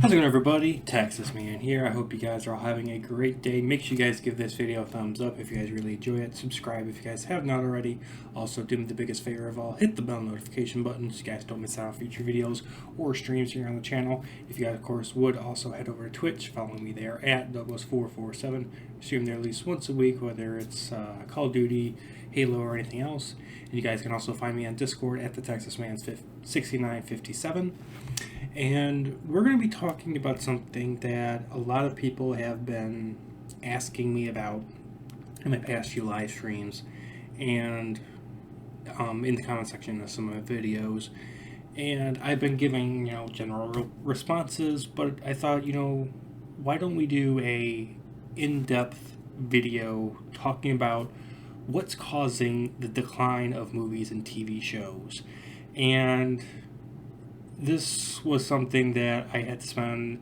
How's it going, everybody? Texas Man here. I hope you guys are all having a great day. Make sure you guys give this video a thumbs up if you guys really enjoy it. Subscribe if you guys have not already. Also, do me the biggest favor of all, hit the bell notification button so you guys don't miss out on future videos or streams here on the channel. If you guys, of course, would also head over to Twitch, follow me there at Douglas447. Stream there at least once a week, whether it's Call of Duty, Halo, or anything else. And you guys can also find me on Discord at the Texas Man's 6957. And we're going to be talking about something that a lot of people have been asking me about in my past few live streams and in the comment section of some of my videos. And I've been giving, general responses, but I thought, why don't we do a in-depth video talking about what's causing the decline of movies and TV shows. And this was something that I had to spend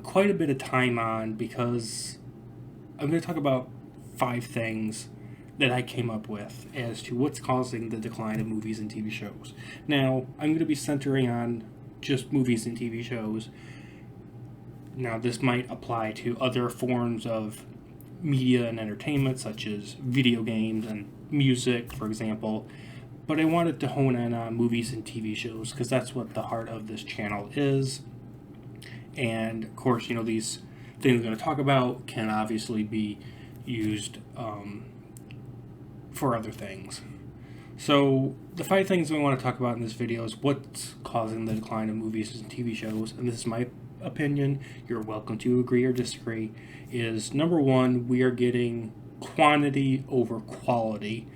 quite a bit of time on because I'm going to talk about 5 things that I came up with as to what's causing the decline of movies and TV shows. Now, I'm going to be centering on just movies and TV shows. Now, this might apply to other forms of media and entertainment, such as video games and music, for example. But I wanted to hone in on movies and TV shows because that's what the heart of this channel is. And of course, these things I'm going to talk about can obviously be used for other things. So the 5 things we want to talk about in this video is what's causing the decline of movies and TV shows. And this is my opinion. You're welcome to agree or disagree. Is number 1, we are getting quantity over quality.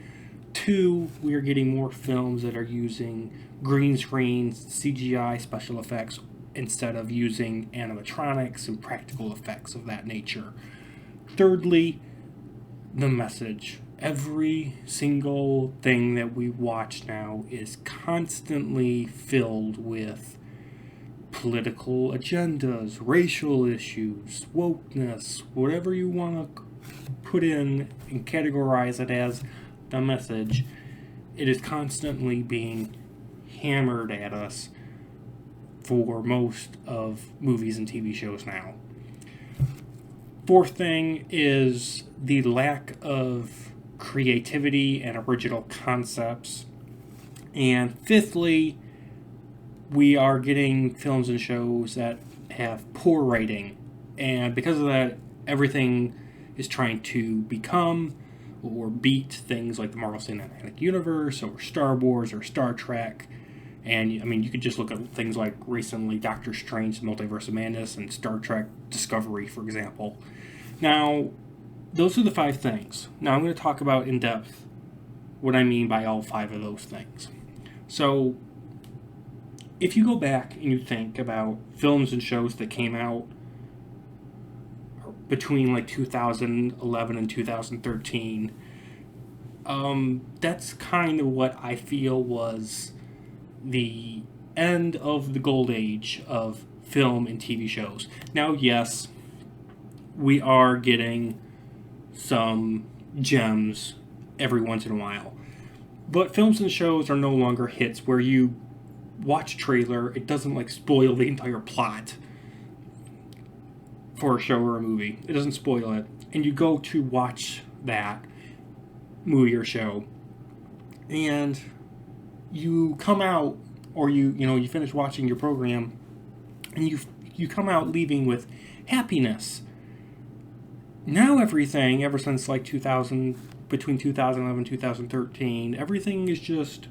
2, we are getting more films that are using green screens, CGI, special effects, instead of using animatronics and practical effects of that nature. Thirdly, the message. Every single thing that we watch now is constantly filled with political agendas, racial issues, wokeness, whatever you want to put in and categorize it as the message. It is constantly being hammered at us for most of movies and TV shows now. 4th thing is the lack of creativity and original concepts. And 5thly, we are getting films and shows that have poor writing. And because of that, everything is trying to become or beat things like the Marvel Cinematic Universe or Star Wars or Star Trek. And you could just look at things like recently Doctor Strange, Multiverse of Madness, and Star Trek Discovery, for example. Now, those are the 5 things. Now I'm going to talk about in depth what I mean by all 5 of those things. So, if you go back and you think about films and shows that came out between like 2011 and 2013, that's kind of what I feel was the end of the gold age of film and TV shows. Now, yes, we are getting some gems every once in a while, but films and shows are no longer hits where you watch a trailer, it doesn't spoil the entire plot for a show or a movie. It doesn't spoil it. And you go to watch that movie or show, and you come out, or you finish watching your program, and you come out leaving with happiness. Now everything, ever since 2000, between 2011 and 2013, everything is just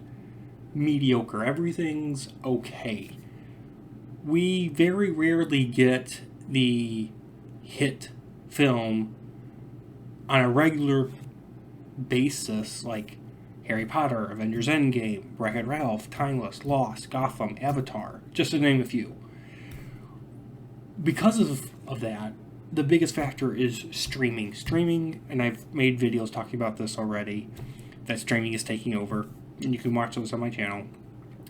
mediocre. Everything's okay. We very rarely get the hit film on a regular basis like Harry Potter, Avengers Endgame, Wreck-It Ralph, Timeless, Lost, Gotham, Avatar, just to name a few. Because of that, the biggest factor is streaming. Streaming, and I've made videos talking about this already, that streaming is taking over, and you can watch those on my channel.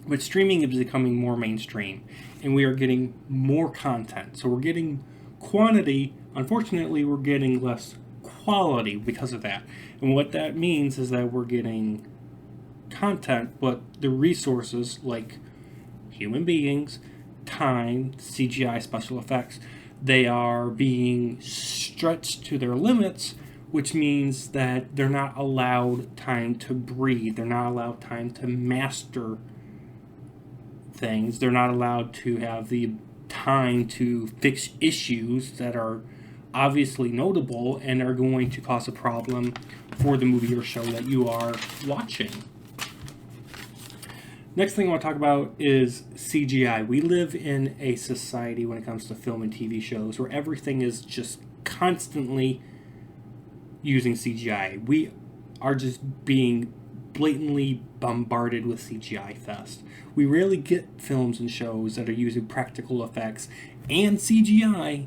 But streaming is becoming more mainstream, and we are getting more content. So we're getting quantity. Unfortunately, we're getting less quality because of that. And what that means is that we're getting content, but the resources, like human beings, time, CGI special effects, they are being stretched to their limits, which means that they're not allowed time to breathe. They're not allowed time to master things. They're not allowed to have the time to fix issues that are obviously notable and are going to cause a problem for the movie or show that you are watching. Next thing I want to talk about is CGI. We live in a society when it comes to film and TV shows where everything is just constantly using CGI. We are just being blatantly bombarded with CGI fest. We rarely get films and shows that are using practical effects and CGI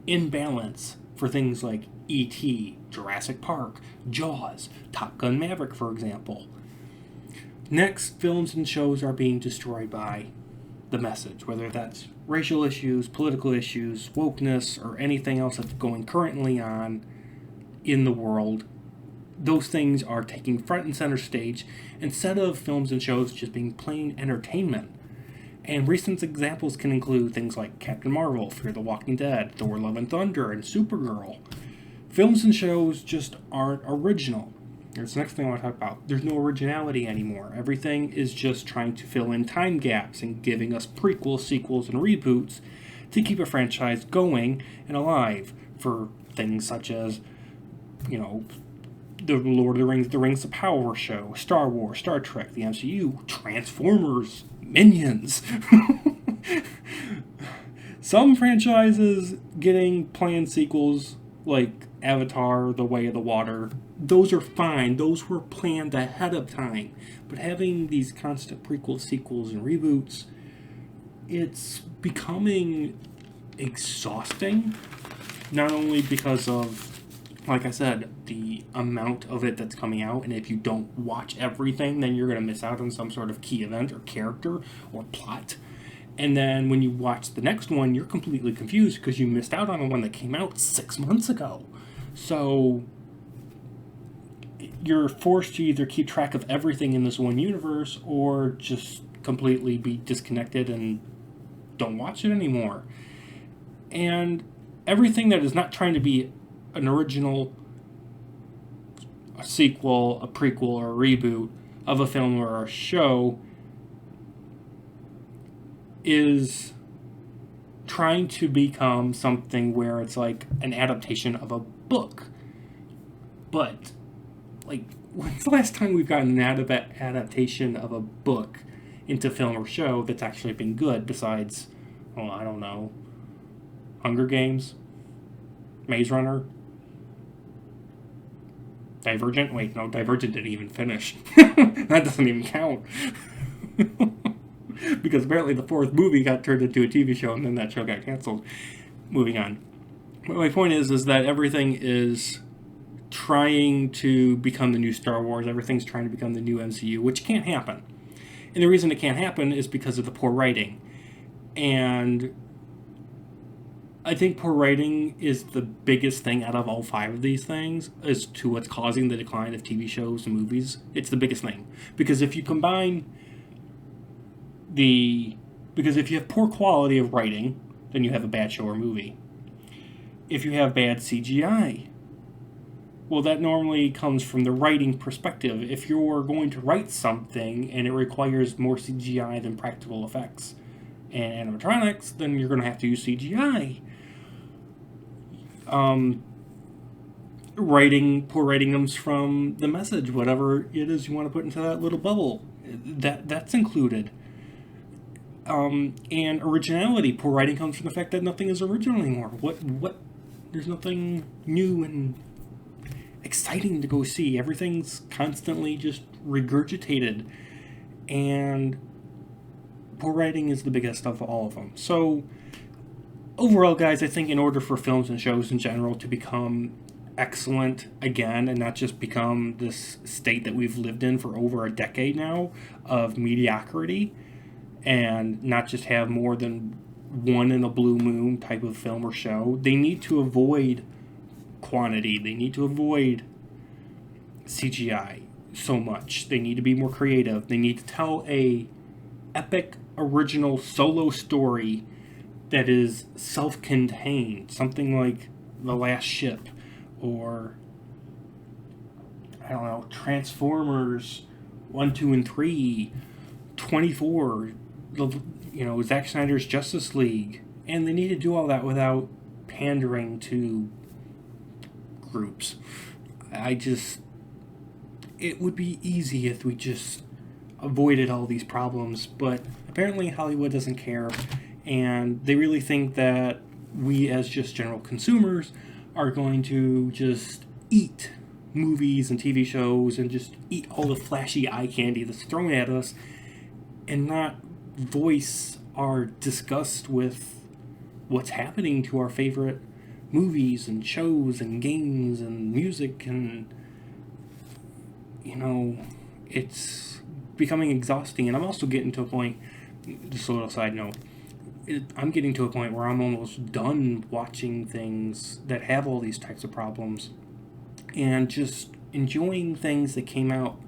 in balance for things like E.T., Jurassic Park, Jaws, Top Gun Maverick, for example. Next, films and shows are being destroyed by the message, whether that's racial issues, political issues, wokeness, or anything else that's going currently on in the world. Those things are taking front and center stage instead of films and shows just being plain entertainment. And recent examples can include things like Captain Marvel, Fear the Walking Dead, Thor Love and Thunder, and Supergirl. Films and shows just aren't original. Here's the next thing I want to talk about. There's no originality anymore. Everything is just trying to fill in time gaps and giving us prequels, sequels, and reboots to keep a franchise going and alive for things such as, the Lord of the Rings of Power show, Star Wars, Star Trek, the MCU, Transformers, Minions. Some franchises getting planned sequels like Avatar, The Way of the Water, those are fine. Those were planned ahead of time. But having these constant prequels, sequels, and reboots, it's becoming exhausting. Not only because of, like I said, the amount of it that's coming out, and if you don't watch everything, then you're going to miss out on some sort of key event or character or plot. And then when you watch the next one, you're completely confused because you missed out on the one that came out 6 months ago. So you're forced to either keep track of everything in this one universe or just completely be disconnected and don't watch it anymore. And everything that is not trying to be an original, a sequel, a prequel, or a reboot of a film or a show is trying to become something where it's like an adaptation of a book. But, when's the last time we've gotten an adaptation of a book into film or show that's actually been good besides, I don't know, Hunger Games, Maze Runner, Divergent? Wait, no, Divergent didn't even finish. That doesn't even count. Because apparently the fourth movie got turned into a TV show and then that show got canceled. Moving on. But my point is that everything is trying to become the new Star Wars. Everything's trying to become the new MCU, which can't happen. And the reason it can't happen is because of the poor writing. And I think poor writing is the biggest thing out of all five of these things as to what's causing the decline of TV shows and movies. It's the biggest thing. Because if you combine because if you have poor quality of writing, then you have a bad show or movie. If you have bad CGI, well, that normally comes from the writing perspective. If you're going to write something and it requires more CGI than practical effects and animatronics, then you're going to have to use CGI. Poor writing comes from the message, whatever it is you want to put into that little bubble. That's included. And originality. Poor writing comes from the fact that nothing is original anymore. There's nothing new and exciting to go see. Everything's constantly just regurgitated. And poor writing is the biggest of all of them. So, overall, guys, I think in order for films and shows in general to become excellent again and not just become this state that we've lived in for over a decade now of mediocrity, and not just have more than one in a blue moon type of film or show, they need to avoid quantity. They need to avoid CGI so much. They need to be more creative. They need to tell a epic original solo story that is self-contained, something like The Last Ship, or I don't know, Transformers 1, 2, and 3, 24, Zack Snyder's Justice League, and they need to do all that without pandering to groups. It would be easy if we just avoided all these problems, but apparently Hollywood doesn't care, and they really think that we as just general consumers are going to just eat movies and TV shows and just eat all the flashy eye candy that's thrown at us and not voice our disgust with what's happening to our favorite movies and shows and games and music. And it's becoming exhausting. And I'm also getting to a point, just a little side note, I'm getting to a point where I'm almost done watching things that have all these types of problems and just enjoying things that came out,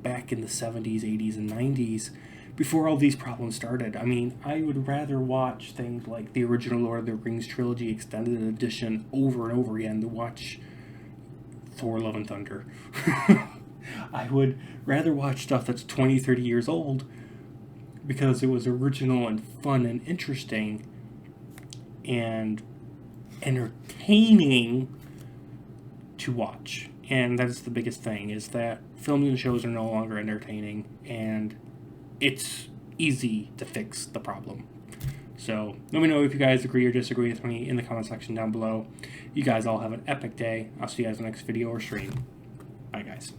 back in the 70s, 80s, and 90s before all these problems started. I mean, I would rather watch things like the original Lord of the Rings trilogy extended edition over and over again than watch Thor: Love and Thunder. I would rather watch stuff that's 20, 30 years old because it was original and fun and interesting and entertaining to watch. And that's the biggest thing, is that films and shows are no longer entertaining, and it's easy to fix the problem. So let me know if you guys agree or disagree with me in the comment section down below. You guys all have an epic day. I'll see you guys in the next video or stream. Bye, guys.